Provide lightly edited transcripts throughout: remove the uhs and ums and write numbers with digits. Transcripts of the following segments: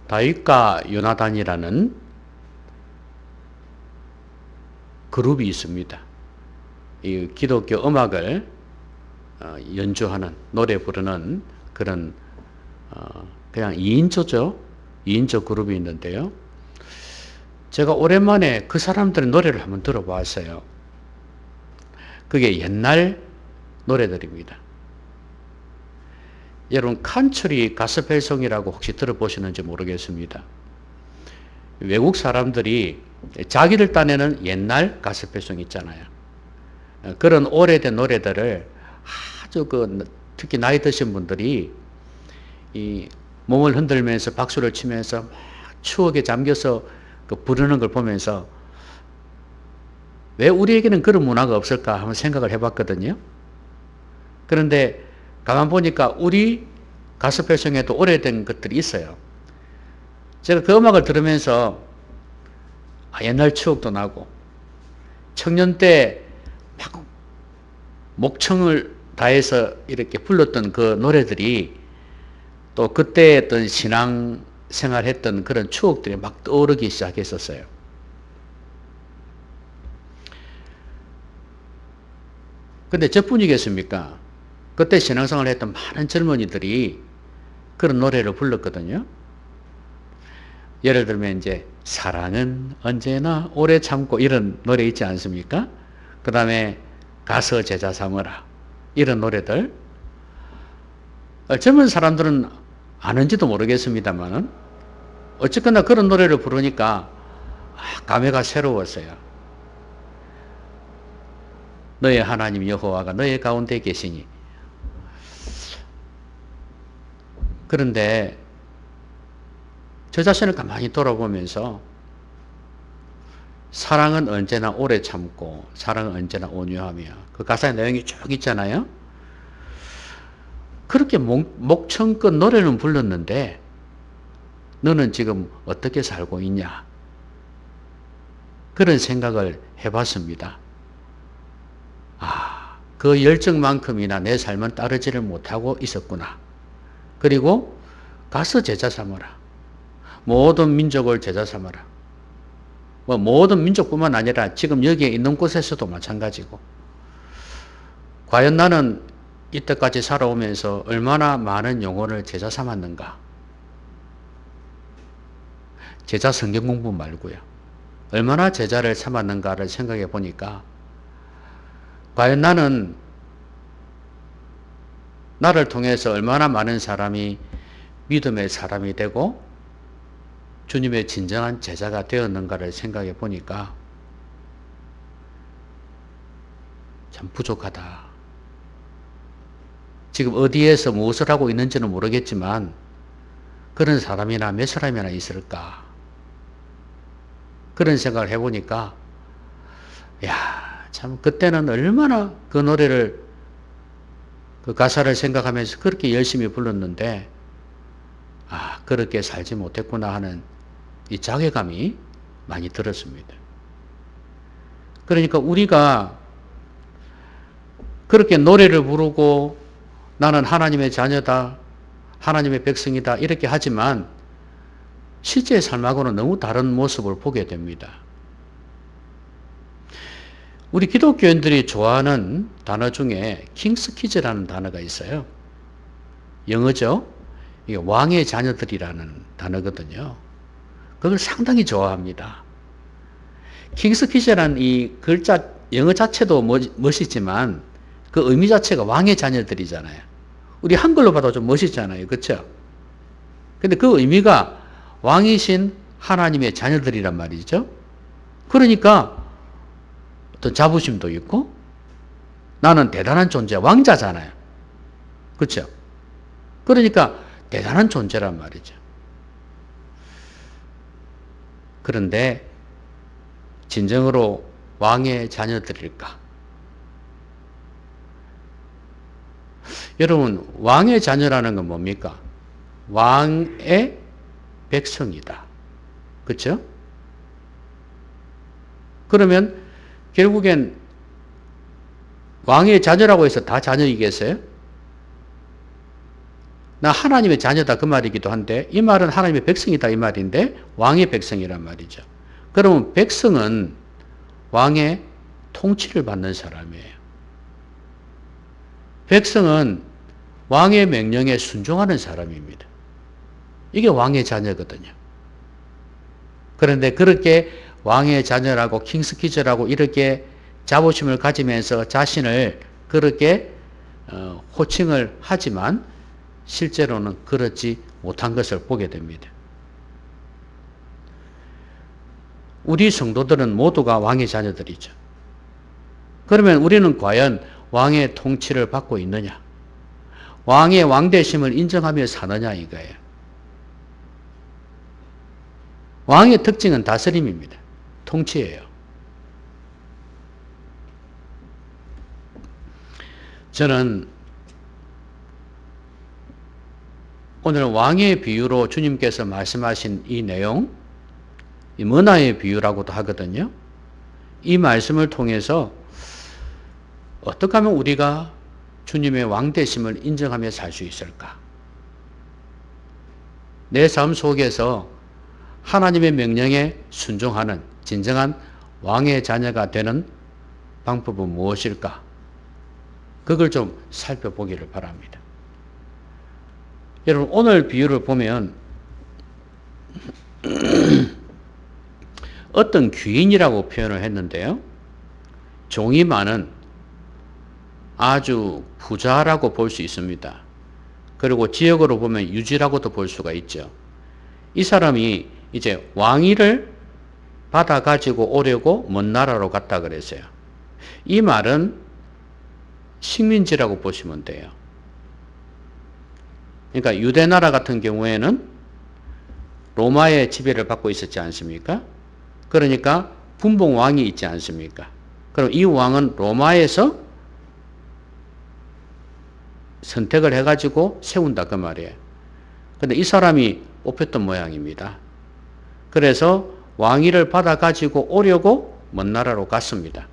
다윗과 요나단이라는 그룹이 있습니다. 이 기독교 음악을 연주하는, 노래 부르는 그런 그냥 2인조죠. 2인조 그룹이 있는데요. 제가 오랜만에 그 사람들의 노래를 한번 들어봤어요. 그게 옛날 노래들입니다. 여러분 칸츄리 가스펠송이라고 혹시 들어보시는지 모르겠습니다. 외국 사람들이 자기들 딴에는 옛날 가스펠송 있잖아요. 그런 오래된 노래들을 아주 특히 나이 드신 분들이 이 몸을 흔들면서 박수를 치면서 막 추억에 잠겨서 부르는 걸 보면서 왜 우리에게는 그런 문화가 없을까 한번 생각을 해봤거든요. 그런데 가만 보니까 우리 가스펠송에도 오래된 것들이 있어요. 제가 그 음악을 들으면서 옛날 추억도 나고 청년 때 막 목청을 다해서 이렇게 불렀던 그 노래들이 또 그때 어떤 신앙 생활했던 그런 추억들이 막 떠오르기 시작했었어요. 근데 저뿐이겠습니까? 그때 신앙생활을 했던 많은 젊은이들이 그런 노래를 불렀거든요. 예를 들면 이제 사랑은 언제나 오래 참고 이런 노래 있지 않습니까? 그 다음에 가서 제자 삼으라 이런 노래들. 젊은 사람들은 아는지도 모르겠습니다만 어쨌거나 그런 노래를 부르니까 감회가 새로웠어요. 너의 하나님 여호와가 너의 가운데 계시니. 그런데 저 자신을 가만히 돌아보면서 사랑은 언제나 오래 참고 사랑은 언제나 온유하며 그 가사의 내용이 쭉 있잖아요. 그렇게 목청껏 노래는 불렀는데 너는 지금 어떻게 살고 있냐? 그런 생각을 해봤습니다. 그 열정만큼이나 내 삶은 따르지를 못하고 있었구나. 그리고 가서 제자 삼아라. 모든 민족을 제자 삼아라. 모든 민족뿐만 아니라 지금 여기에 있는 곳에서도 마찬가지고. 과연 나는 이때까지 살아오면서 얼마나 많은 영혼을 제자 삼았는가? 제자 성경 공부 말고요. 얼마나 제자를 삼았는가를 생각해 보니까 과연 나는 나를 통해서 얼마나 많은 사람이 믿음의 사람이 되고 주님의 진정한 제자가 되었는가를 생각해 보니까 참 부족하다. 지금 어디에서 무엇을 하고 있는지는 모르겠지만 그런 사람이나 몇 사람이나 있을까? 그런 생각을 해보니까 참 그때는 얼마나 그 노래를 그 가사를 생각하면서 그렇게 열심히 불렀는데 그렇게 살지 못했구나 하는 이 자괴감이 많이 들었습니다. 그러니까 우리가 그렇게 노래를 부르고 나는 하나님의 자녀다, 하나님의 백성이다 이렇게 하지만 실제 삶하고는 너무 다른 모습을 보게 됩니다. 우리 기독교인들이 좋아하는 단어 중에 킹스키즈라는 단어가 있어요. 영어죠. 이게 왕의 자녀들이라는 단어거든요. 그걸 상당히 좋아합니다. 킹스키즈라는 이 글자 영어 자체도 멋있지만 그 의미 자체가 왕의 자녀들이잖아요. 우리 한글로 봐도 좀 멋있잖아요. 그렇죠? 근데 그 의미가 왕이신 하나님의 자녀들이란 말이죠. 그러니까 어떤 자부심도 있고 나는 대단한 존재, 왕자잖아요. 그렇죠? 그러니까 대단한 존재란 말이죠. 그런데 진정으로 왕의 자녀들일까? 여러분, 왕의 자녀라는 건 뭡니까? 왕의 백성이다. 그렇죠? 그러면 결국엔 왕의 자녀라고 해서 다 자녀이겠어요? 나 하나님의 자녀다 그 말이기도 한데 이 말은 하나님의 백성이다 이 말인데 왕의 백성이란 말이죠. 그러면 백성은 왕의 통치를 받는 사람이에요. 백성은 왕의 명령에 순종하는 사람입니다. 이게 왕의 자녀거든요. 그런데 그렇게 왕의 자녀라고 킹스키즈라고 이렇게 자부심을 가지면서 자신을 그렇게 호칭을 하지만 실제로는 그렇지 못한 것을 보게 됩니다. 우리 성도들은 모두가 왕의 자녀들이죠. 그러면 우리는 과연 왕의 통치를 받고 있느냐? 왕의 왕되심을 인정하며 사느냐 이거예요. 왕의 특징은 다스림입니다. 통치예요. 저는 오늘 왕의 비유로 주님께서 말씀하신 이 내용, 이 문화의 비유라고도 하거든요. 이 말씀을 통해서 어떻게 하면 우리가 주님의 왕되심을 인정하며 살 수 있을까? 내 삶 속에서 하나님의 명령에 순종하는 진정한 왕의 자녀가 되는 방법은 무엇일까? 그걸 좀 살펴보기를 바랍니다. 여러분 오늘 비유를 보면 어떤 귀인이라고 표현을 했는데요. 종이 많은 아주 부자라고 볼 수 있습니다. 그리고 지역으로 보면 유지라고도 볼 수가 있죠. 이 사람이 이제 왕위를 받아 가지고 오려고 먼 나라로 갔다 그랬어요. 이 말은 식민지라고 보시면 돼요. 그러니까 유대 나라 같은 경우에는 로마의 지배를 받고 있었지 않습니까? 그러니까 분봉 왕이 있지 않습니까? 그럼 이 왕은 로마에서 선택을 해가지고 세운다 그 말이에요. 근데 이 사람이 뽑혔던 모양입니다. 그래서 왕위를 받아가지고 오려고 먼 나라로 갔습니다.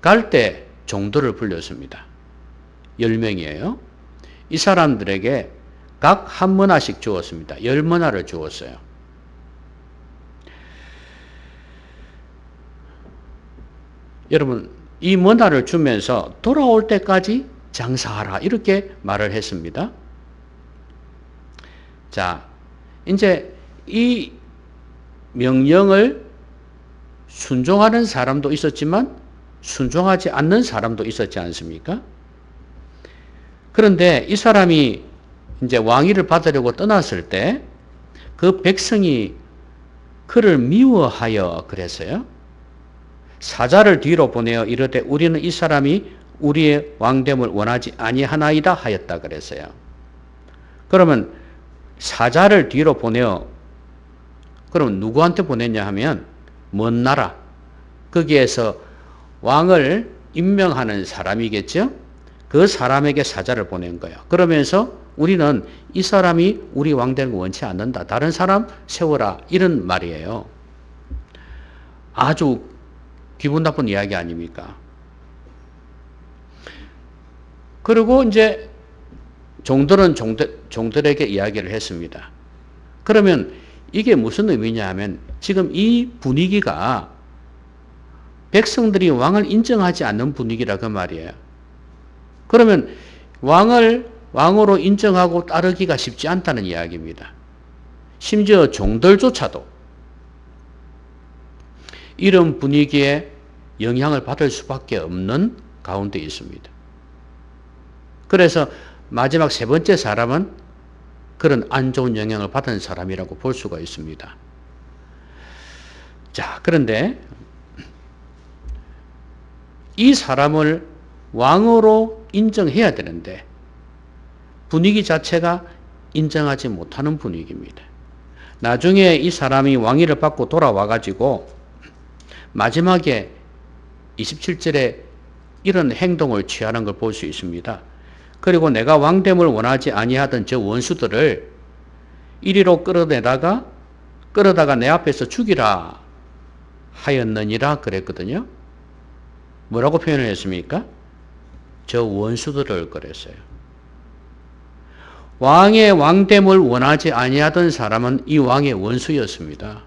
갈 때 종들을 불렸습니다. 10명이에요. 이 사람들에게 각 한 문화씩 주었습니다. 10문화를 주었어요. 여러분 이 문화를 주면서 돌아올 때까지 장사하라 이렇게 말을 했습니다. 자, 이제 이 명령을 순종하는 사람도 있었지만 순종하지 않는 사람도 있었지 않습니까? 그런데 이 사람이 이제 왕위를 받으려고 떠났을 때 그 백성이 그를 미워하여 그랬어요. 사자를 뒤로 보내어 이르되 우리는 이 사람이 우리의 왕됨을 원하지 아니하나이다 하였다 그랬어요. 그러면 사자를 뒤로 보내어 그럼 누구한테 보냈냐 하면 먼 나라 거기에서 왕을 임명하는 사람이겠죠. 그 사람에게 사자를 보낸 거예요. 그러면서 우리는 이 사람이 우리 왕 되는 거 원치 않는다. 다른 사람 세워라 이런 말이에요. 아주 기분 나쁜 이야기 아닙니까? 그리고 이제 종들은 종들에게 이야기를 했습니다. 그러면 이게 무슨 의미냐 하면 지금 이 분위기가 백성들이 왕을 인정하지 않는 분위기라 그 말이에요. 그러면 왕으로 인정하고 따르기가 쉽지 않다는 이야기입니다. 심지어 종들조차도 이런 분위기에 영향을 받을 수밖에 없는 가운데 있습니다. 그래서 마지막 세 번째 사람은 그런 안 좋은 영향을 받은 사람이라고 볼 수가 있습니다. 자, 그런데 이 사람을 왕으로 인정해야 되는데 분위기 자체가 인정하지 못하는 분위기입니다. 나중에 이 사람이 왕위를 받고 돌아와 가지고 마지막에 27절에 이런 행동을 취하는 걸 볼 수 있습니다. 그리고 내가 왕됨을 원하지 아니하던 저 원수들을 이리로 끌어다가 내 앞에서 죽이라 하였느니라 그랬거든요. 뭐라고 표현을 했습니까? 저 원수들을 그랬어요. 왕의 왕됨을 원하지 아니하던 사람은 이 왕의 원수였습니다.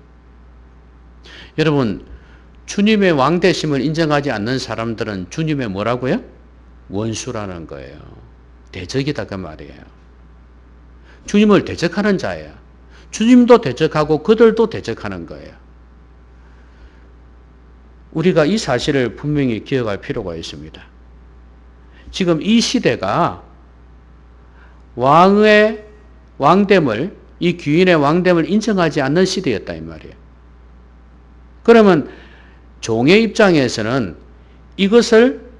여러분, 주님의 왕되심을 인정하지 않는 사람들은 주님의 뭐라고요? 원수라는 거예요. 대적이다 그 말이에요. 주님을 대적하는 자예요. 주님도 대적하고 그들도 대적하는 거예요. 우리가 이 사실을 분명히 기억할 필요가 있습니다. 지금 이 시대가 왕의 왕됨을, 이 귀인의 왕됨을 인정하지 않는 시대였다 이 말이에요. 그러면 종의 입장에서는 이것을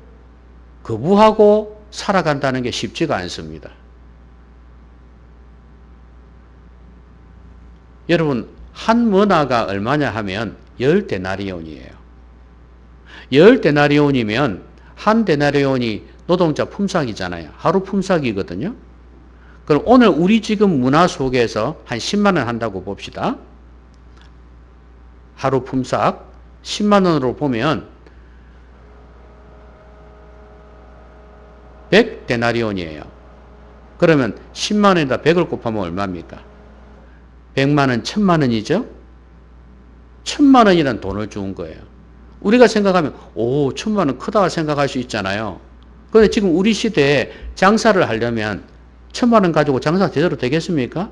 거부하고 살아간다는 게 쉽지가 않습니다. 여러분, 한 머나가 얼마냐 하면 10데나리온이에요. 10데나리온이면 한 데나리온이 노동자 품삯이잖아요. 하루 품삯이거든요. 그럼 오늘 우리 지금 문화 속에서 한 10만 원 한다고 봅시다. 하루 품삯 10만 원으로 보면 100데나리온이에요. 그러면 10만 원에다 100을 곱하면 얼마입니까? 100만 원, 1000만 원이죠? 1000만 원이라는 돈을 준 거예요. 우리가 생각하면, 오, 1000만 원 크다 생각할 수 있잖아요. 그런데 지금 우리 시대에 장사를 하려면 1000만 원 가지고 장사 제대로 되겠습니까?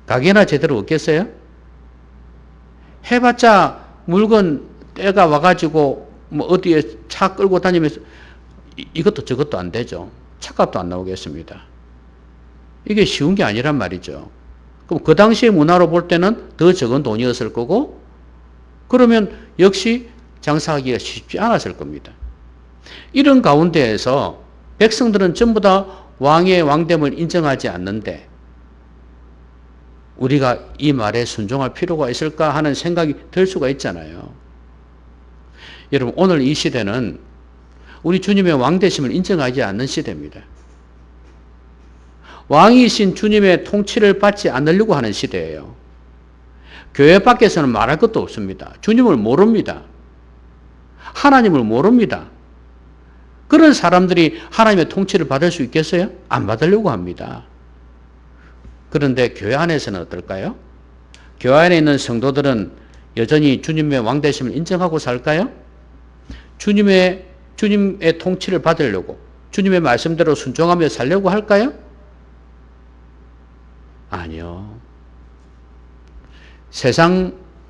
가게나 제대로 없겠어요? 해봤자 물건 때가 와가지고 뭐 어디에 차 끌고 다니면서 이것도 저것도 안 되죠. 차값도 안 나오겠습니다. 이게 쉬운 게 아니란 말이죠. 그럼 그 당시의 문화로 볼 때는 더 적은 돈이었을 거고, 그러면 역시 장사하기가 쉽지 않았을 겁니다. 이런 가운데에서 백성들은 전부 다 왕의 왕됨을 인정하지 않는데 우리가 이 말에 순종할 필요가 있을까 하는 생각이 들 수가 있잖아요. 여러분, 오늘 이 시대는 우리 주님의 왕되심을 인정하지 않는 시대입니다. 왕이신 주님의 통치를 받지 않으려고 하는 시대예요. 교회 밖에서는 말할 것도 없습니다. 주님을 모릅니다. 하나님을 모릅니다. 그런 사람들이 하나님의 통치를 받을 수 있겠어요? 안 받으려고 합니다. 그런데 교회 안에서는 어떨까요? 교회 안에 있는 성도들은 여전히 주님의 왕되심을 인정하고 살까요? 주님의 통치를 받으려고, 주님의 말씀대로 순종하며 살려고 할까요? 아니요.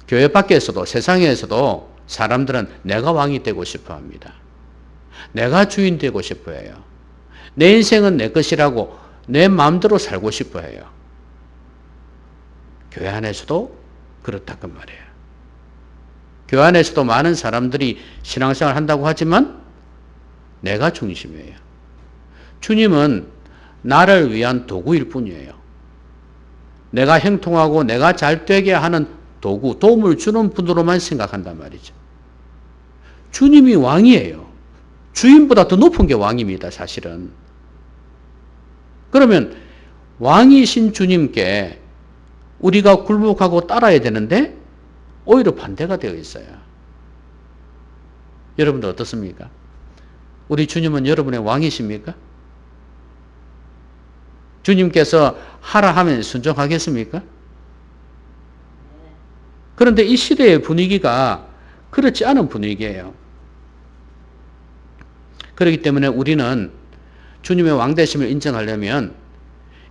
교회 밖에서도, 세상에서도 사람들은 내가 왕이 되고 싶어 합니다. 내가 주인 되고 싶어 해요. 내 인생은 내 것이라고 내 마음대로 살고 싶어 해요. 교회 안에서도 그렇다고 말이에요. 교회 안에서도 많은 사람들이 신앙생활 한다고 하지만 내가 중심이에요. 주님은 나를 위한 도구일 뿐이에요. 내가 형통하고 내가 잘 되게 하는 도구, 도움을 주는 분으로만 생각한단 말이죠. 주님이 왕이에요. 주인보다 더 높은 게 왕입니다, 사실은. 그러면 왕이신 주님께 우리가 굴복하고 따라야 되는데 오히려 반대가 되어 있어요. 여러분들 어떻습니까? 우리 주님은 여러분의 왕이십니까? 주님께서 하라 하면 순종하겠습니까? 그런데 이 시대의 분위기가 그렇지 않은 분위기예요. 그렇기 때문에 우리는 주님의 왕되심을 인정하려면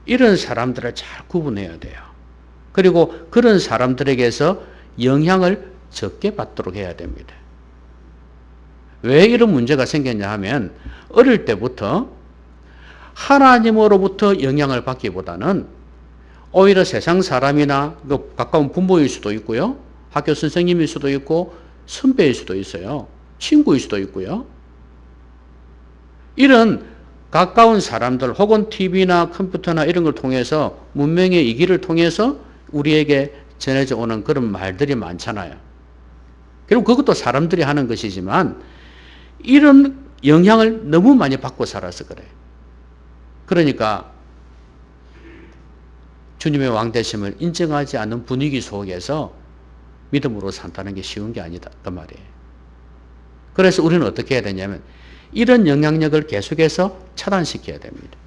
이런 사람들을 잘 구분해야 돼요. 그리고 그런 사람들에게서 영향을 적게 받도록 해야 됩니다. 왜 이런 문제가 생겼냐 하면 어릴 때부터 하나님으로부터 영향을 받기보다는 오히려 세상 사람이나 가까운 부모일 수도 있고요. 학교 선생님일 수도 있고 선배일 수도 있어요. 친구일 수도 있고요. 이런 가까운 사람들 혹은 TV나 컴퓨터나 이런 걸 통해서 문명의 이 길을 통해서 우리에게 전해져 오는 그런 말들이 많잖아요. 그리고 그것도 사람들이 하는 것이지만 이런 영향을 너무 많이 받고 살아서 그래요. 그러니까 주님의 왕되심을 인정하지 않는 분위기 속에서 믿음으로 산다는 게 쉬운 게 아니다 그 말이에요. 그래서 우리는 어떻게 해야 되냐면 이런 영향력을 계속해서 차단시켜야 됩니다.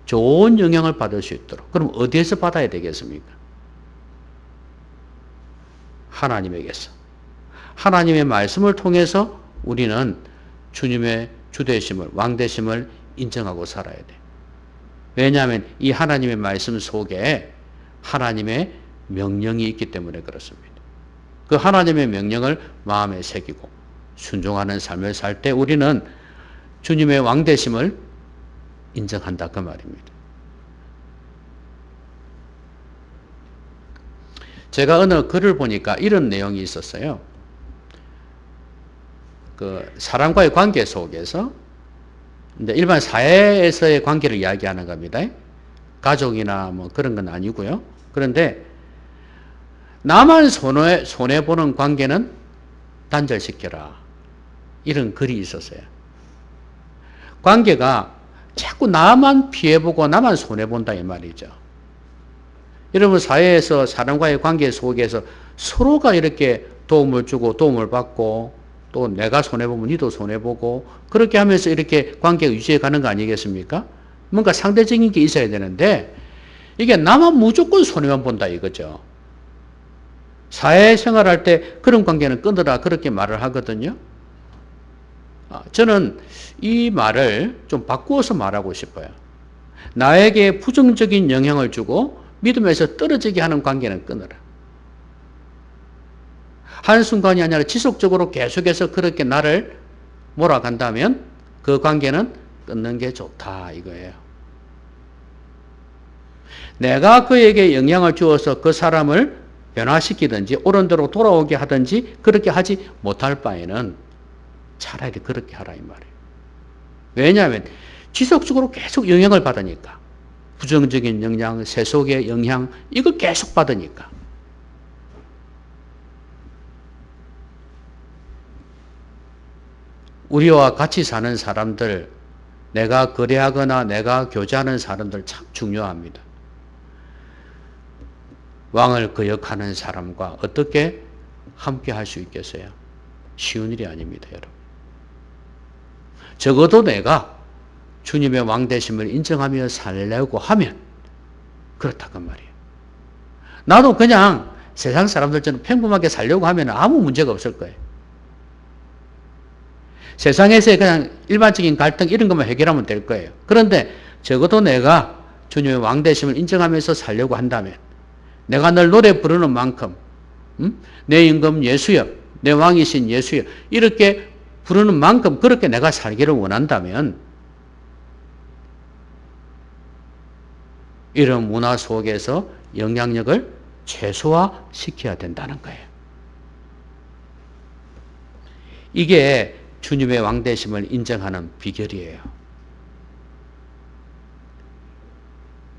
좋은 영향을 받을 수 있도록. 그럼 어디에서 받아야 되겠습니까? 하나님에게서. 하나님의 말씀을 통해서 우리는 주님의 주되심을, 왕되심을 인정하고 살아야 돼. 왜냐하면 이 하나님의 말씀 속에 하나님의 명령이 있기 때문에 그렇습니다. 그 하나님의 명령을 마음에 새기고 순종하는 삶을 살 때 우리는 주님의 왕되심을 인정한다 그 말입니다. 제가 어느 글을 보니까 이런 내용이 있었어요. 그 사람과의 관계 속에서 일반 사회에서의 관계를 이야기하는 겁니다. 가족이나 뭐 그런 건 아니고요. 그런데 나만 손해보는 관계는 단절시켜라. 이런 글이 있었어요. 관계가 자꾸 나만 피해보고 나만 손해본다 이 말이죠. 여러분 사회에서 사람과의 관계 속에서 서로가 이렇게 도움을 주고 도움을 받고 또 내가 손해보면 니도 손해보고 그렇게 하면서 이렇게 관계를 유지해 가는 거 아니겠습니까? 뭔가 상대적인 게 있어야 되는데 이게 나만 무조건 손해만 본다 이거죠. 사회생활할 때 그런 관계는 끊으라 그렇게 말을 하거든요. 저는 이 말을 좀 바꾸어서 말하고 싶어요. 나에게 부정적인 영향을 주고 믿음에서 떨어지게 하는 관계는 끊어라. 한순간이 아니라 지속적으로 계속해서 그렇게 나를 몰아간다면 그 관계는 끊는 게 좋다 이거예요. 내가 그에게 영향을 주어서 그 사람을 변화시키든지 옳은 대로 돌아오게 하든지 그렇게 하지 못할 바에는 차라리 그렇게 하라 이 말이에요. 왜냐하면 지속적으로 계속 영향을 받으니까 부정적인 영향, 세속의 영향 이걸 계속 받으니까 우리와 같이 사는 사람들, 내가 거래하거나 내가 교제하는 사람들 참 중요합니다. 왕을 거역하는 사람과 어떻게 함께 할 수 있겠어요? 쉬운 일이 아닙니다, 여러분. 적어도 내가 주님의 왕되심을 인정하며 살려고 하면 그렇다고 말이에요. 나도 그냥 세상 사람들처럼 평범하게 살려고 하면 아무 문제가 없을 거예요. 세상에서의 그냥 일반적인 갈등 이런 것만 해결하면 될 거예요. 그런데 적어도 내가 주님의 왕되심을 인정하면서 살려고 한다면 내가 늘 노래 부르는 만큼 내 임금 예수여 내 왕이신 예수여 이렇게 부르는 만큼 그렇게 내가 살기를 원한다면 이런 문화 속에서 영향력을 최소화시켜야 된다는 거예요. 이게 주님의 왕되심을 인정하는 비결이에요.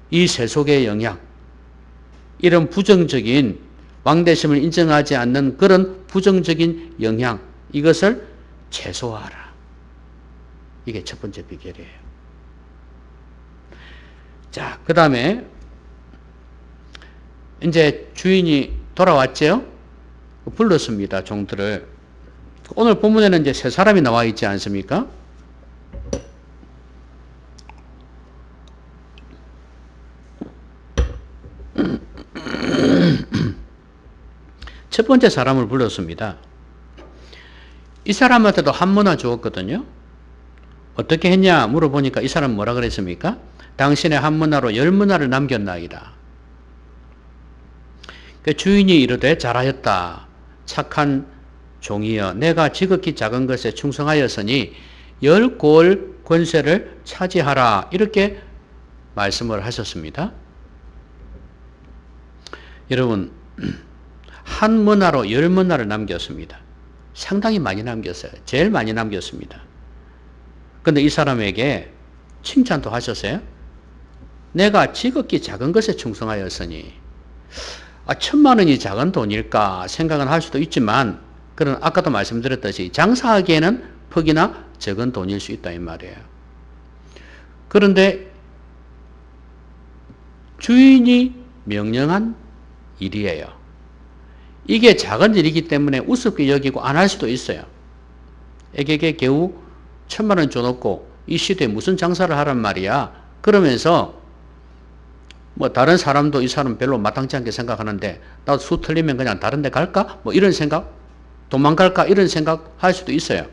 이 세속의 영향, 이런 부정적인 왕되심을 인정하지 않는 그런 부정적인 영향, 이것을 최소화하라. 이게 첫 번째 비결이에요. 자, 그 다음에 이제 주인이 돌아왔죠? 불렀습니다, 종들을. 오늘 본문에는 이제 세 사람이 나와 있지 않습니까? 첫 번째 사람을 불렀습니다. 이 사람한테도 한 문화 주었거든요. 어떻게 했냐 물어보니까 이 사람 뭐라 그랬습니까? 당신의 한 문화로 10문화를 남겼나이다. 그 주인이 이르되 잘하였다. 착한 종이여 내가 지극히 작은 것에 충성하였으니 10골 권세를 차지하라. 이렇게 말씀을 하셨습니다. 여러분 한 문화로 10문화를 남겼습니다. 상당히 많이 남겼어요. 제일 많이 남겼습니다. 그런데 이 사람에게 칭찬도 하셨어요. 내가 지극히 작은 것에 충성하였으니 1,000,000원이 작은 돈일까 생각은 할 수도 있지만 그런 아까도 말씀드렸듯이 장사하기에는 퍽이나 적은 돈일 수 있다 이 말이에요. 그런데 주인이 명령한 일이에요. 이게 작은 일이기 때문에 우습게 여기고 안 할 수도 있어요. 애에게 겨우 1,000,000원 줘놓고 이 시대에 무슨 장사를 하란 말이야. 그러면서 뭐 다른 사람도 이 사람 별로 마땅치 않게 생각하는데 나도 수 틀리면 그냥 다른 데 갈까? 뭐 이런 생각? 도망갈까? 이런 생각 할 수도 있어요.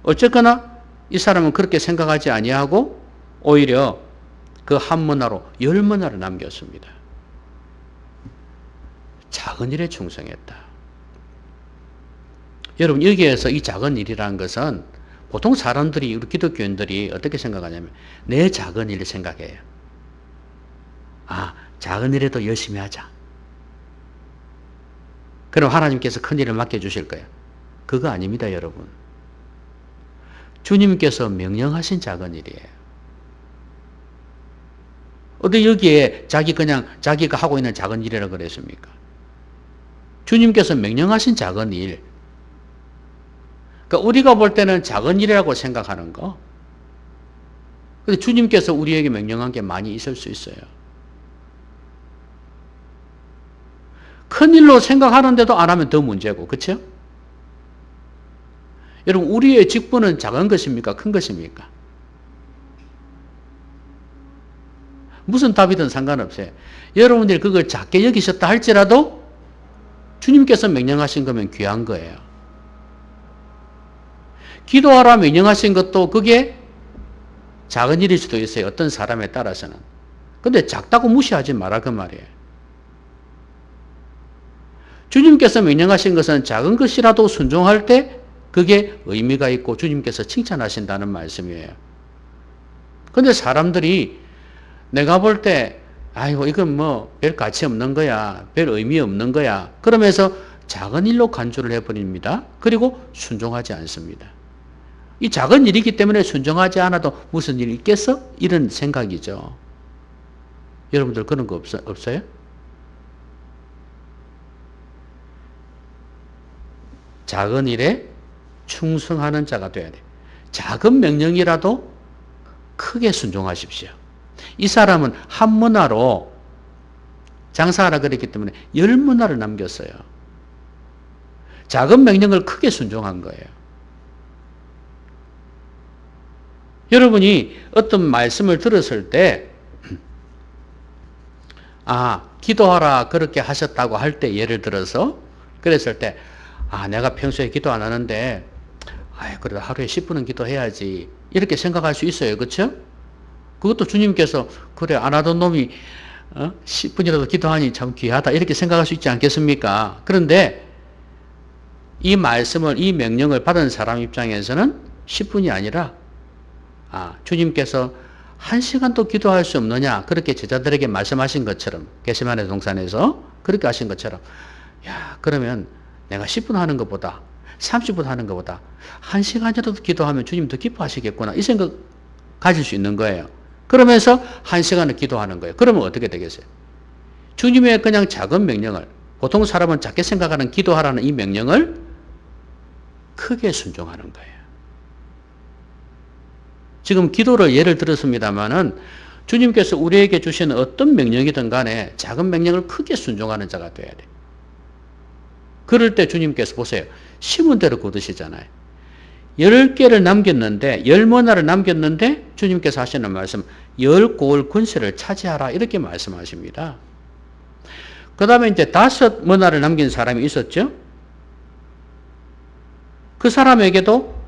어쨌거나 이 사람은 그렇게 생각하지 아니하고 오히려 그 한 문화로 10문화를 남겼습니다. 작은 일에 충성했다. 여러분 여기에서 이 작은 일이라는 것은 보통 사람들이 우리 기독교인들이 어떻게 생각하냐면 내 작은 일을 생각해요. 아, 작은 일에도 열심히 하자. 그럼 하나님께서 큰 일을 맡겨주실 거예요. 그거 아닙니다, 여러분. 주님께서 명령하신 작은 일이에요. 어디 여기에 자기가 하고 있는 작은 일이라고 그랬습니까? 주님께서 명령하신 작은 일. 그러니까 우리가 볼 때는 작은 일이라고 생각하는 거. 근데 주님께서 우리에게 명령한 게 많이 있을 수 있어요. 큰 일로 생각하는데도 안 하면 더 문제고, 그렇죠? 여러분, 우리의 직분은 작은 것입니까? 큰 것입니까? 무슨 답이든 상관없어요. 여러분들이 그걸 작게 여기셨다 할지라도 주님께서 명령하신 거면 귀한 거예요. 기도하라 명령하신 것도 그게 작은 일일 수도 있어요. 어떤 사람에 따라서는. 근데 작다고 무시하지 마라 그 말이에요. 주님께서 명령하신 것은 작은 것이라도 순종할 때 그게 의미가 있고 주님께서 칭찬하신다는 말씀이에요. 근데 사람들이 내가 볼 때 아이고 이건 뭐 별 가치 없는 거야. 별 의미 없는 거야. 그러면서 작은 일로 간주를 해버립니다. 그리고 순종하지 않습니다. 이 작은 일이기 때문에 순종하지 않아도 무슨 일이 있겠어? 이런 생각이죠. 여러분들 그런 거 없어요? 작은 일에 충성하는 자가 돼야 돼. 작은 명령이라도 크게 순종하십시오. 이 사람은 한 문화로 장사하라 그랬기 때문에 10문화를 남겼어요. 작은 명령을 크게 순종한 거예요. 여러분이 어떤 말씀을 들었을 때 기도하라 그렇게 하셨다고 할 때 예를 들어서 그랬을 때 내가 평소에 기도 안 하는데 그래도 하루에 10분은 기도해야지 이렇게 생각할 수 있어요. 그렇죠? 그것도 주님께서 그래 안 하던 놈이 10분이라도 기도하니 참 귀하다 이렇게 생각할 수 있지 않겠습니까? 그런데 이 말씀을 이 명령을 받은 사람 입장에서는 10분이 아니라 주님께서 1시간도 기도할 수 없느냐 그렇게 제자들에게 말씀하신 것처럼 겟세마네 동산에서 그렇게 하신 것처럼 그러면 내가 10분 하는 것보다 30분 하는 것보다 1시간이라도 기도하면 주님 더 기뻐하시겠구나 이 생각 가질 수 있는 거예요. 그러면서 1시간을 기도하는 거예요. 그러면 어떻게 되겠어요? 주님의 그냥 작은 명령을 보통 사람은 작게 생각하는 기도하라는 이 명령을 크게 순종하는 거예요. 지금 기도를 예를 들었습니다마는 주님께서 우리에게 주시는 어떤 명령이든 간에 작은 명령을 크게 순종하는 자가 돼야 돼요. 그럴 때 주님께서 보세요. 심은 대로 거두시잖아요. 10개를 남겼는데 10문화를 남겼는데 주님께서 하시는 말씀 10고을 군세를 차지하라 이렇게 말씀하십니다. 그 다음에 이제 5문화를 남긴 사람이 있었죠. 그 사람에게도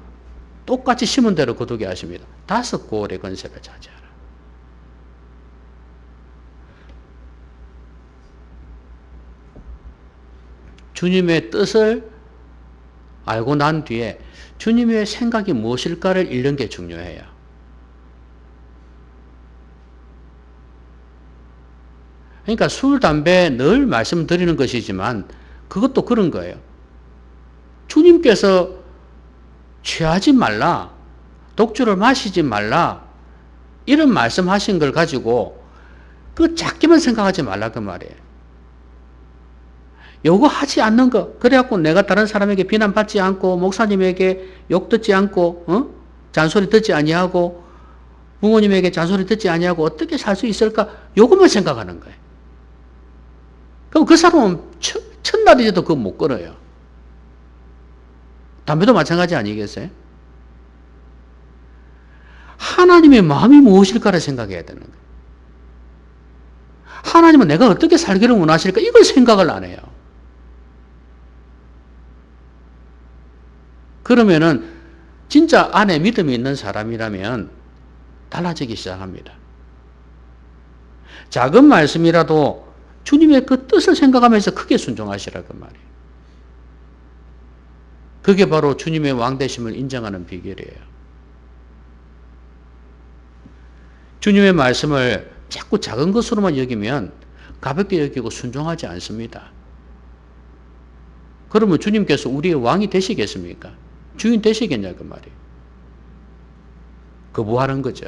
똑같이 심은 대로 거두게 하십니다. 5고을의 권세를 차지하라. 주님의 뜻을 알고 난 뒤에 주님의 생각이 무엇일까를 읽는 게 중요해요. 그러니까 술, 담배 늘 말씀드리는 것이지만 그것도 그런 거예요. 주님께서 취하지 말라, 독주를 마시지 말라 이런 말씀하신 걸 가지고 그 작게만 생각하지 말라 그 말이에요. 요거 하지 않는 거 그래갖고 내가 다른 사람에게 비난받지 않고 목사님에게 욕 듣지 않고 잔소리 듣지 아니하고 부모님에게 잔소리 듣지 아니하고 어떻게 살 수 있을까 요것만 생각하는 거예요. 그럼 그 사람은 첫날이라도 그거 못 끊어요. 담배도 마찬가지 아니겠어요? 하나님의 마음이 무엇일까를 생각해야 되는 거예요. 하나님은 내가 어떻게 살기를 원하실까? 이걸 생각을 안 해요. 그러면은 진짜 안에 믿음이 있는 사람이라면 달라지기 시작합니다. 작은 말씀이라도 주님의 그 뜻을 생각하면서 크게 순종하시라 그 말이에요. 그게 바로 주님의 왕되심을 인정하는 비결이에요. 주님의 말씀을 자꾸 작은 것으로만 여기면 가볍게 여기고 순종하지 않습니다. 그러면 주님께서 우리의 왕이 되시겠습니까? 주인 되시겠냐 그 말이에요. 거부하는 거죠.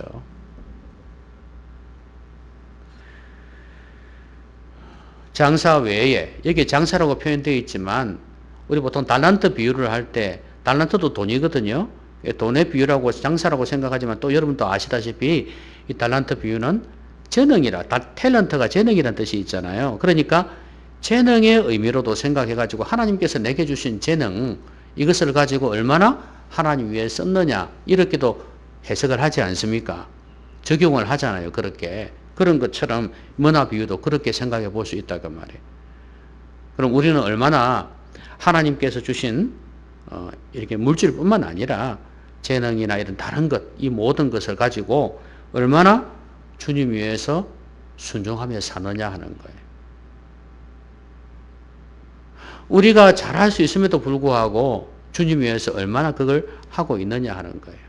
장사 외에, 여기 장사라고 표현되어 있지만 우리 보통 달란트 비유를 할 때 달란트도 돈이거든요. 돈의 비유라고 장사라고 생각하지만 또 여러분도 아시다시피 이 달란트 비유는 재능이라, 탤런트가 재능이라는 뜻이 있잖아요. 그러니까 재능의 의미로도 생각해가지고 하나님께서 내게 주신 재능, 이것을 가지고 얼마나 하나님 위해 썼느냐, 이렇게도 해석을 하지 않습니까? 적용을 하잖아요. 그렇게. 그런 것처럼 문화 비유도 그렇게 생각해 볼 수 있다고 말이에요. 그럼 우리는 얼마나 하나님께서 주신 이렇게 물질뿐만 아니라 재능이나 이런 다른 것, 이 모든 것을 가지고 얼마나 주님 위해서 순종하며 사느냐 하는 거예요. 우리가 잘할 수 있음에도 불구하고 주님 위해서 얼마나 그걸 하고 있느냐 하는 거예요.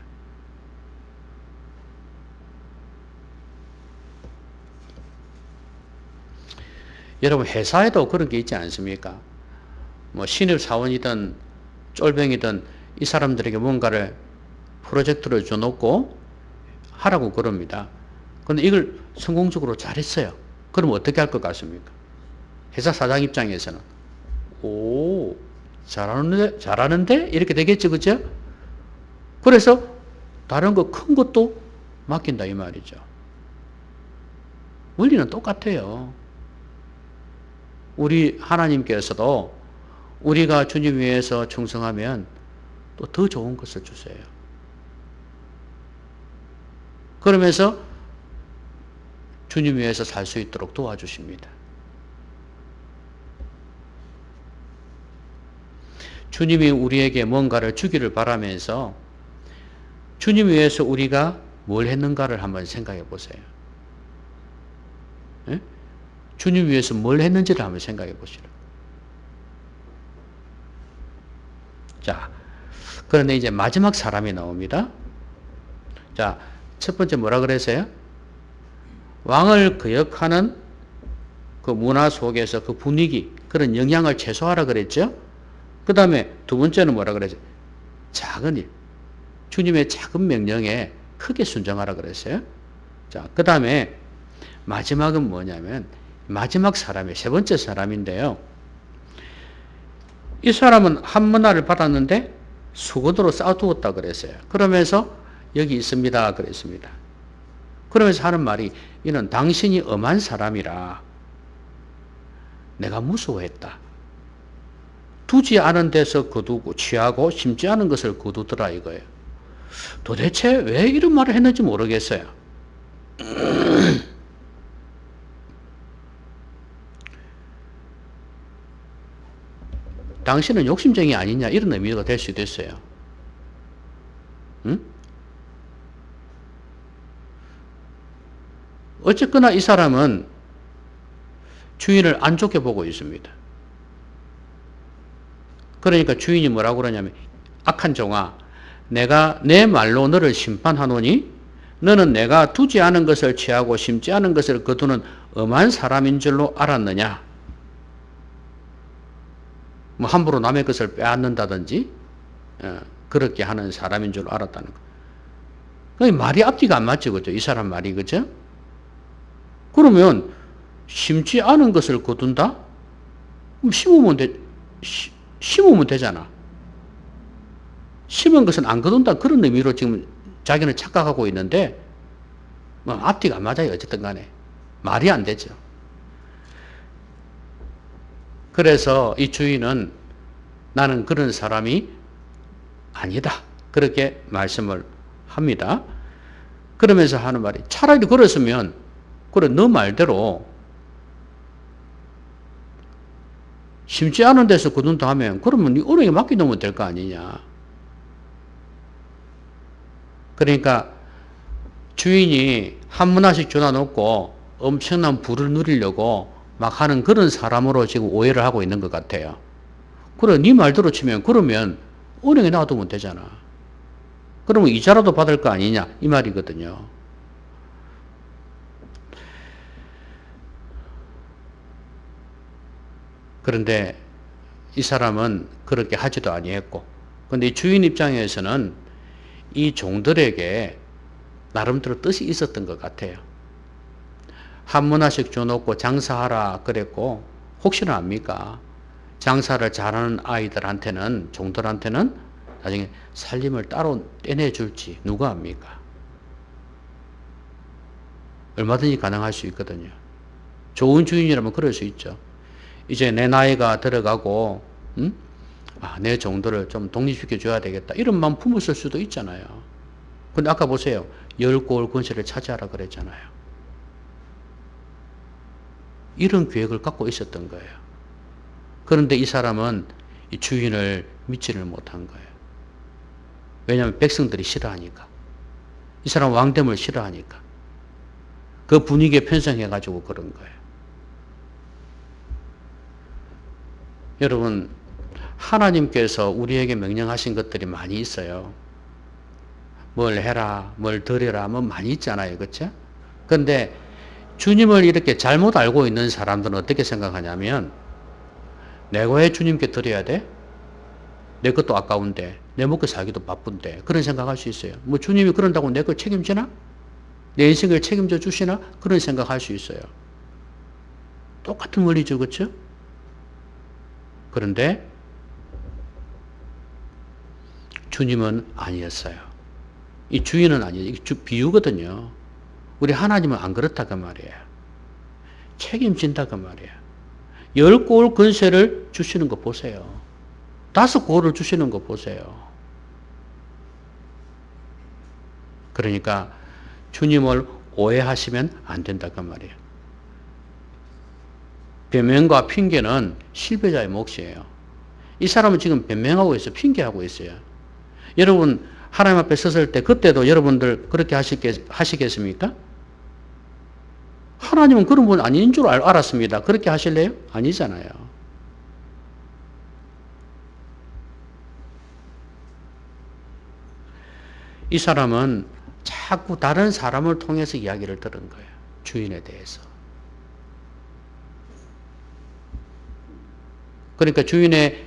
여러분 회사에도 그런 게 있지 않습니까? 뭐 신입사원이든 쫄병이든 이 사람들에게 뭔가를 프로젝트를 줘놓고 하라고 그럽니다. 그런데 이걸 성공적으로 잘했어요. 그럼 어떻게 할 것 같습니까? 회사 사장 입장에서는 오, 잘하는데 이렇게 되겠죠, 그죠? 그래서 다른 거 큰 것도 맡긴다 이 말이죠. 원리는 똑같아요. 우리 하나님께서도 우리가 주님 위해서 충성하면 또 더 좋은 것을 주세요. 그러면서 주님 위해서 살 수 있도록 도와주십니다. 주님이 우리에게 뭔가를 주기를 바라면서 주님 위해서 우리가 뭘 했는가를 한번 생각해 보세요. 네? 주님 위해서 뭘 했는지를 한번 생각해 보시라. 자, 그런데 이제 마지막 사람이 나옵니다. 자, 첫 번째 뭐라 그랬어요? 왕을 거역하는 그 문화 속에서 그 분위기, 그런 영향을 최소화하라 그랬죠? 그 다음에 두 번째는 뭐라 그랬어요? 작은 일. 주님의 작은 명령에 크게 순종하라 그랬어요. 자, 그 다음에 마지막은 뭐냐면, 마지막 사람이 세 번째 사람인데요. 이 사람은 한 문화를 받았는데 수건으로 쌓아두었다 그랬어요. 그러면서 여기 있습니다 그랬습니다. 그러면서 하는 말이 이는 당신이 엄한 사람이라 내가 무서워했다. 두지 않은 데서 거두고 취하고 심지 않은 것을 거두더라 이거예요. 도대체 왜 이런 말을 했는지 모르겠어요. 당신은 욕심쟁이 아니냐 이런 의미가 될 수도 있어요. 응? 어쨌거나 이 사람은 주인을 안 좋게 보고 있습니다. 그러니까 주인이 뭐라고 그러냐면 악한 종아 내가 내 말로 너를 심판하노니 너는 내가 두지 않은 것을 취하고 심지 않은 것을 거두는 엄한 사람인 줄로 알았느냐. 뭐 함부로 남의 것을 빼앗는다든지 그렇게 하는 사람인 줄 알았다는 거. 말이 앞뒤가 안 맞죠, 그죠? 이 사람 말이, 그죠? 그러면 심지 않은 것을 거둔다? 그럼 심으면 되잖아. 심은 것은 안 거둔다 그런 의미로 지금 자기는 착각하고 있는데 뭐 앞뒤가 안 맞아요. 어쨌든 간에 말이 안 되죠. 그래서 이 주인은 나는 그런 사람이 아니다. 그렇게 말씀을 합니다. 그러면서 하는 말이 차라리 그랬으면 그래 너 말대로 심지 않은 데서 거둔다 하면 그러면 네 은행에 맡겨놓으면 될 거 아니냐. 그러니까 주인이 한 문화씩 줘놔놓고 엄청난 부를 누리려고 막 하는 그런 사람으로 지금 오해를 하고 있는 것 같아요. 그래, 네 말대로 치면 그러면 은행에 놔두면 되잖아. 그러면 이자라도 받을 거 아니냐 이 말이거든요. 그런데 이 사람은 그렇게 하지도 아니했고, 근데 이 주인 입장에서는 이 종들에게 나름대로 뜻이 있었던 것 같아요. 한 문화씩 줘놓고 장사하라 그랬고, 혹시나 압니까? 장사를 잘하는 아이들한테는, 종들한테는 나중에 살림을 따로 떼내줄지 누가 압니까? 얼마든지 가능할 수 있거든요. 좋은 주인이라면 그럴 수 있죠. 이제 내 나이가 들어가고, 내 종들을 좀 독립시켜 줘야 되겠다. 이런 마음 품었을 수도 있잖아요. 근데 아까 보세요. 10고을 권세를 차지하라 그랬잖아요. 이런 계획을 갖고 있었던 거예요. 그런데 이 사람은 이 주인을 믿지를 못한 거예요. 왜냐하면 백성들이 싫어하니까. 이 사람 왕됨을 싫어하니까. 그 분위기에 편성해가지고 그런 거예요. 여러분, 하나님께서 우리에게 명령하신 것들이 많이 있어요. 뭘 해라, 뭘 드려라, 뭐 많이 있잖아요. 그렇죠? 그런데 주님을 이렇게 잘못 알고 있는 사람들은 어떻게 생각하냐면, 내가 왜 주님께 드려야 돼? 내 것도 아까운데, 내 먹고 살기도 바쁜데, 그런 생각할 수 있어요. 뭐 주님이 그런다고 내 걸 책임지나? 내 인생을 책임져 주시나? 그런 생각할 수 있어요. 똑같은 원리죠. 그렇죠? 그런데 주님은 아니었어요. 이 주인은 아니에요. 이게 비유거든요. 우리 하나님은 안 그렇다 그 말이에요. 책임진다 그 말이에요. 10고을 권세를 주시는 거 보세요. 5고을을 주시는 거 보세요. 그러니까 주님을 오해하시면 안 된다 그 말이에요. 변명과 핑계는 실패자의 몫이에요. 이 사람은 지금 변명하고 있어요. 핑계하고 있어요. 여러분 하나님 앞에 섰을 때 그때도 여러분들 그렇게 하시겠습니까? 하나님은 그런 분 아닌 줄 알았습니다. 그렇게 하실래요? 아니잖아요. 이 사람은 자꾸 다른 사람을 통해서 이야기를 들은 거예요. 주인에 대해서. 그러니까 주인의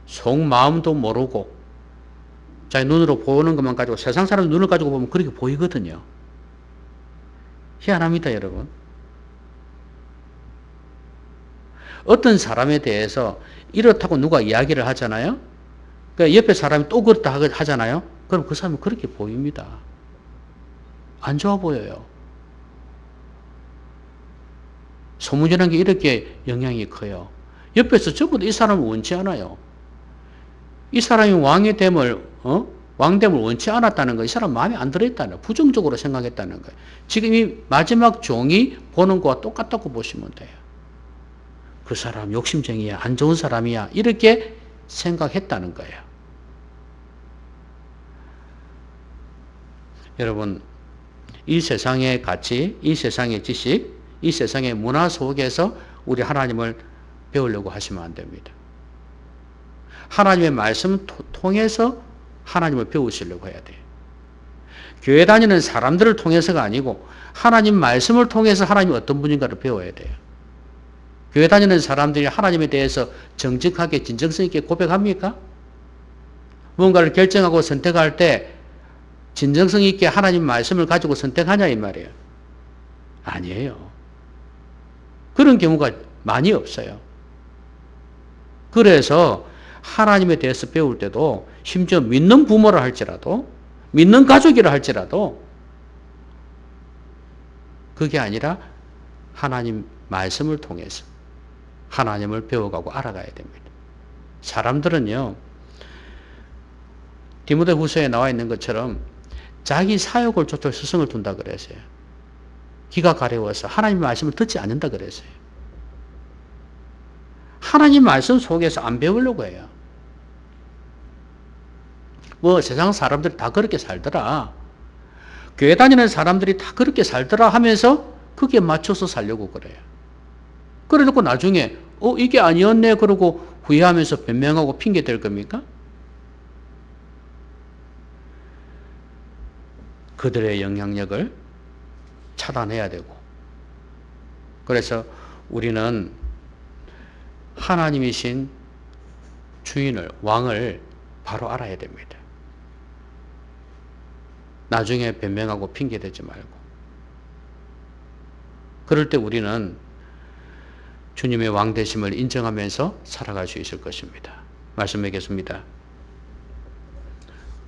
속마음도 모르고 자기 눈으로 보는 것만 가지고 세상 사람 눈을 가지고 보면 그렇게 보이거든요. 희한합니다, 여러분. 어떤 사람에 대해서 이렇다고 누가 이야기를 하잖아요. 그러니까 옆에 사람이 또 그렇다 하잖아요. 그럼 그 사람은 그렇게 보입니다. 안 좋아 보여요. 소문이라는 게 이렇게 영향이 커요. 옆에서 전부 다 이 사람을 원치 않아요. 이 사람이 왕의 됨을, 왕됨을 원치 않았다는 거, 이 사람 마음에 안 들어있다는 거예요. 부정적으로 생각했다는 거예요. 지금 이 마지막 종이 보는 거와 똑같다고 보시면 돼요. 그 사람 욕심쟁이야, 안 좋은 사람이야, 이렇게 생각했다는 거예요. 여러분, 이 세상의 가치, 이 세상의 지식, 이 세상의 문화 속에서 우리 하나님을 배우려고 하시면 안 됩니다. 하나님의 말씀을 통해서 하나님을 배우시려고 해야 돼요. 교회 다니는 사람들을 통해서가 아니고 하나님 말씀을 통해서 하나님이 어떤 분인가를 배워야 돼요. 교회 다니는 사람들이 하나님에 대해서 정직하게 진정성 있게 고백합니까? 무언가를 결정하고 선택할 때 진정성 있게 하나님 말씀을 가지고 선택하냐 이 말이에요. 아니에요. 그런 경우가 많이 없어요. 그래서 하나님에 대해서 배울 때도 심지어 믿는 부모라 할지라도 믿는 가족이라 할지라도 그게 아니라 하나님 말씀을 통해서 하나님을 배워가고 알아가야 됩니다. 사람들은요, 디모데후서에 나와 있는 것처럼 자기 사욕을 쫓아 스승을 둔다 그랬어요. 귀가 가려워서 하나님 말씀을 듣지 않는다 그랬어요. 하나님 말씀 속에서 안 배우려고 해요. 뭐 세상 사람들이 다 그렇게 살더라. 교회 다니는 사람들이 다 그렇게 살더라 하면서 거기에 맞춰서 살려고 그래요. 그래 놓고 나중에 이게 아니었네 그러고 후회하면서 변명하고 핑계 댈 겁니까? 그들의 영향력을 차단해야 되고, 그래서 우리는 하나님이신 주인을, 왕을 바로 알아야 됩니다. 나중에 변명하고 핑계대지 말고. 그럴 때 우리는 주님의 왕 되심을 인정하면서 살아갈 수 있을 것입니다. 말씀 맺겠습니다.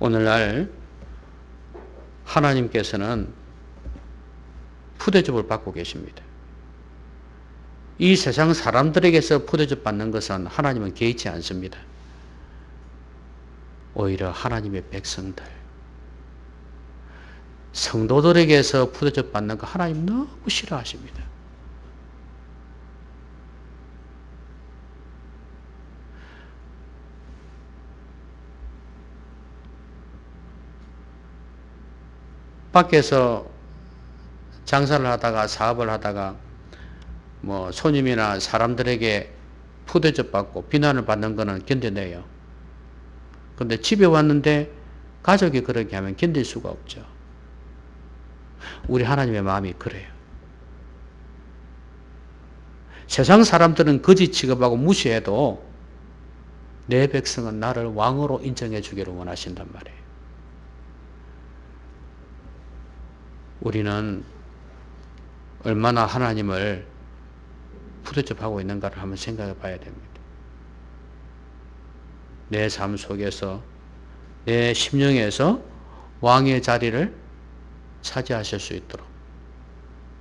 오늘날 하나님께서는 푸대접을 받고 계십니다. 이 세상 사람들에게서 푸대접 받는 것은 하나님은 개의치 않습니다. 오히려 하나님의 백성들, 성도들에게서 푸대접 받는 거 하나님 너무 싫어하십니다. 밖에서 장사를 하다가 사업을 하다가 뭐 손님이나 사람들에게 푸대접 받고 비난을 받는 거는 견뎌내요. 근데 집에 왔는데 가족이 그렇게 하면 견딜 수가 없죠. 우리 하나님의 마음이 그래요. 세상 사람들은 거지 취급하고 무시해도 내 백성은 나를 왕으로 인정해 주기를 원하신단 말이에요. 우리는 얼마나 하나님을 푸대접하고 있는가를 한번 생각해 봐야 됩니다. 내 삶 속에서, 내 심령에서 왕의 자리를 차지하실 수 있도록,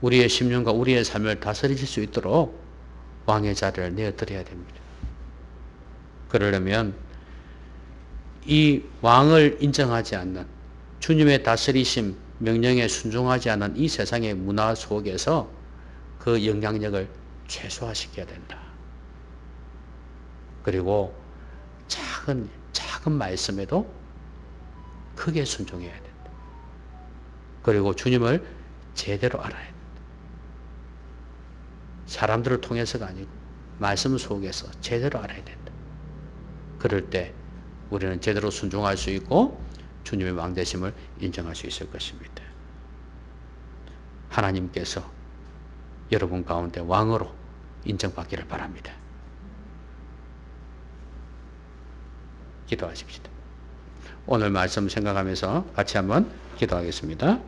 우리의 심령과 우리의 삶을 다스리실 수 있도록 왕의 자리를 내어드려야 됩니다. 그러려면 이 왕을 인정하지 않는, 주님의 다스리심, 명령에 순종하지 않은 이 세상의 문화 속에서 그 영향력을 최소화시켜야 된다. 그리고 작은 말씀에도 크게 순종해야 된다. 그리고 주님을 제대로 알아야 된다. 사람들을 통해서가 아니고 말씀 속에서 제대로 알아야 된다. 그럴 때 우리는 제대로 순종할 수 있고 주님의 왕되심을 인정할 수 있을 것입니다. 하나님께서 여러분 가운데 왕으로 인정받기를 바랍니다. 기도하십시다. 오늘 말씀 생각하면서 같이 한번 기도하겠습니다.